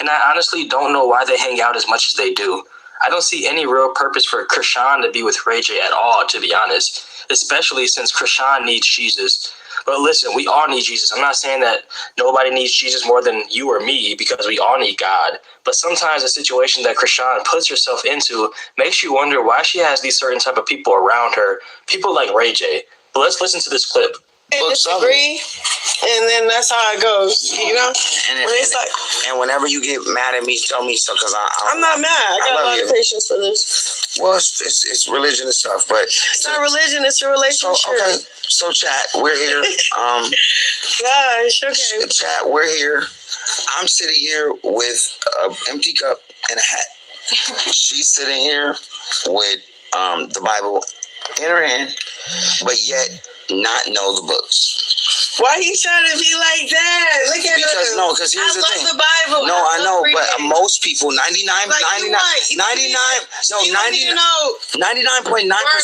and I honestly don't know why they hang out as much as they do. I don't see any real purpose for Chrisean to be with Ray J at all, to be honest, especially since Chrisean needs Jesus. But listen, we all need Jesus. I'm not saying that nobody needs Jesus more than you or me, because we all need God. But sometimes the situation that Chrisean puts herself into makes you wonder why she has these certain type of people around her, people like Ray J. But let's listen to this clip. Disagree, and then that's how it goes, you know. And whenever you get mad at me, tell me so, because I'm not mad. I got a lot of patience for this. Well, it's religion and stuff, but it's not religion. It's a relationship. So chat, we're here. Gosh, okay. Chat, we're here. I'm sitting here with an empty cup and a hat. She's sitting here with the Bible in her hand, but yet not know the books. Why you trying to be like that? Look at because him. No, because here's the thing. I love the Bible. No, I know, but most people, 99.9%.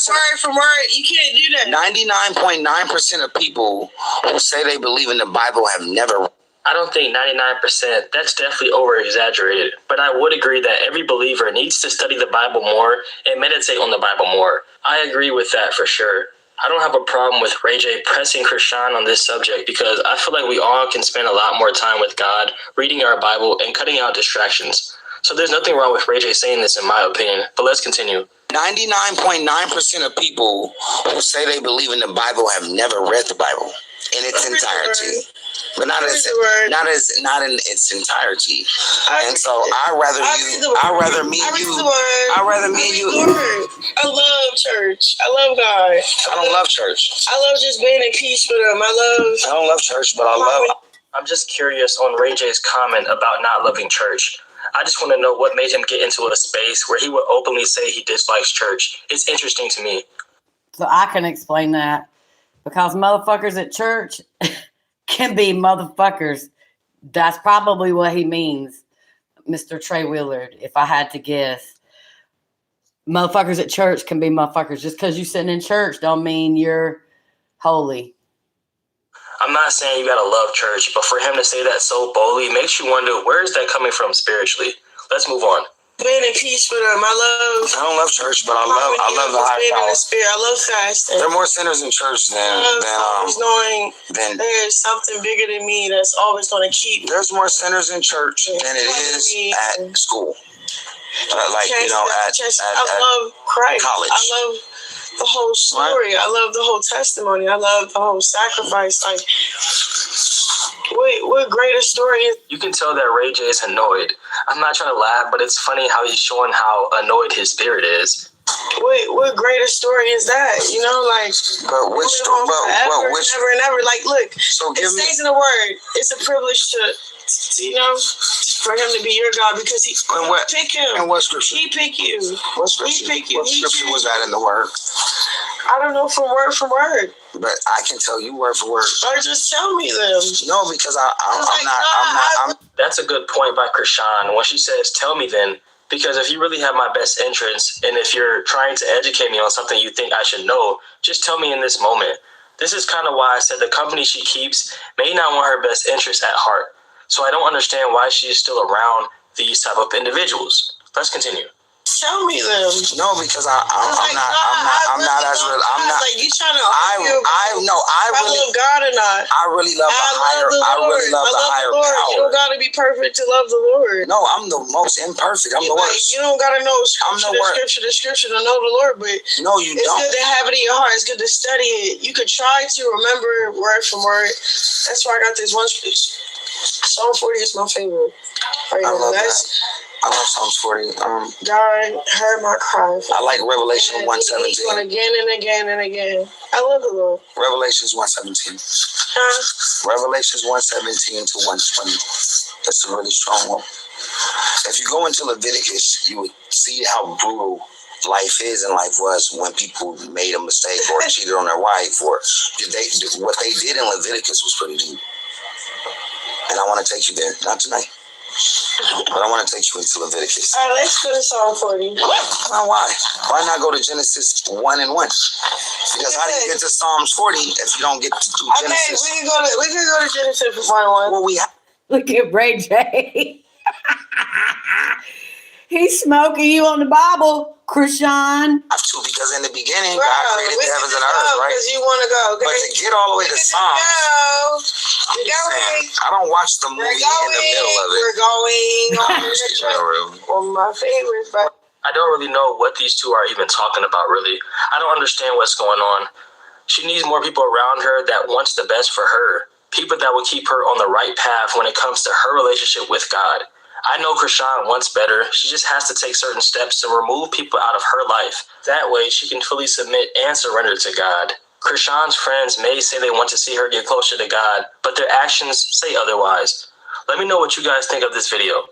Word for word, you can't do that. 99.9% of people who say they believe in the Bible have never. I don't think 99%, that's definitely over-exaggerated, but I would agree that every believer needs to study the Bible more and meditate on the Bible more. I agree with that for sure. I don't have a problem with Ray J pressing Chrisean on this subject, because I feel like we all can spend a lot more time with God, reading our Bible, and cutting out distractions. So there's nothing wrong with Ray J saying this, in my opinion, but let's continue. 99.9% of people who say they believe in the Bible have never read the Bible in its entirety. But not in its entirety. And so I'd rather me and you. I love church. I love God. I don't love church. I love just being in peace with him. I don't love church, but I love. I'm just curious on Ray J's comment about not loving church. I just want to know what made him get into a space where he would openly say he dislikes church. It's interesting to me. So I can explain that, because motherfuckers at church can be motherfuckers. That's probably what he means, Mr. Trey Willard, if I had to guess. Motherfuckers at church can be motherfuckers. Just because you're sitting in church don't mean you're holy. I'm not saying you gotta love church, but for him to say that so boldly makes you wonder, where is that coming from spiritually? Let's move on. Being in peace with him. I don't love church, but I love the higher power. In the spirit. I love fasting. There are more sinners in church than knowing there's something bigger than me that's always going to keep me. There's more sinners in church than it is at school. I love Christ. College. I love the whole story. Right. I love the whole testimony. I love the whole sacrifice. Like, what greater story is? You can tell that Ray J is annoyed. I'm not trying to laugh, but it's funny how he's showing how annoyed his spirit is. What greater story is that? You know, like, but which story? Never and ever. Like, look, so it stays in the word. It's a privilege to, you know, for him to be your God, because he pick him. And what scripture? He pick you. What scripture? He pick you. What scripture was that in the word? I don't know from word for word. But I can tell you word for word. Or just tell me them. No, because I'm not. That's a good point by Chrisean when she says, "Tell me then." Because if you really have my best interests, and if you're trying to educate me on something you think I should know, just tell me in this moment. This is kind of why I said the company she keeps may not want her best interests at heart. So I don't understand why she's still around these type of individuals. Let's continue. Tell me them. No, because I'm not as real. I'm not. Like, you trying to I love God or not. I really love the higher. I really love the higher power. You don't gotta be perfect to love the Lord. No, I'm the most imperfect. I'm the worst. You don't gotta know scripture to know the Lord, but no, you don't. It's good to have it in your heart. It's good to study it. You could try to remember word for word. That's why I got this one speech. Psalm 40 is my favorite. Right I now. love that. I love Psalms 40. God heard my cry. I like Revelation 1:17. Again and again and again. I love the Lord. Revelations 1:17. Revelations 1:17 to 1:20. That's a really strong one. If you go into Leviticus, you would see how brutal life is and life was when people made a mistake or cheated on their wife, or what they did in Leviticus was pretty deep. And I want to take you there. Not tonight. But I want to take you into Leviticus. All right, let's go to Psalm 40. Now, why? Why not go to Genesis 1 and 1? Because how do you get to Psalms 40 if you don't get to Genesis? Okay, we can go to Genesis 1 and 1. Well, look at Ray J. He's smoking you on the Bible, Chrisean. Have to, because in the beginning, Bro, God created the heavens and earth, right? Because you want to go. But to get all the way to Psalms, I'm just saying, I don't watch the movie in the middle of it. We're going on my favorites, but I don't really know what these two are even talking about, really. I don't understand what's going on. She needs more people around her that wants the best for her. People that will keep her on the right path when it comes to her relationship with God. I know Chrisean wants better. She just has to take certain steps to remove people out of her life. That way, she can fully submit and surrender to God. Chrisean's friends may say they want to see her get closer to God, but their actions say otherwise. Let me know what you guys think of this video.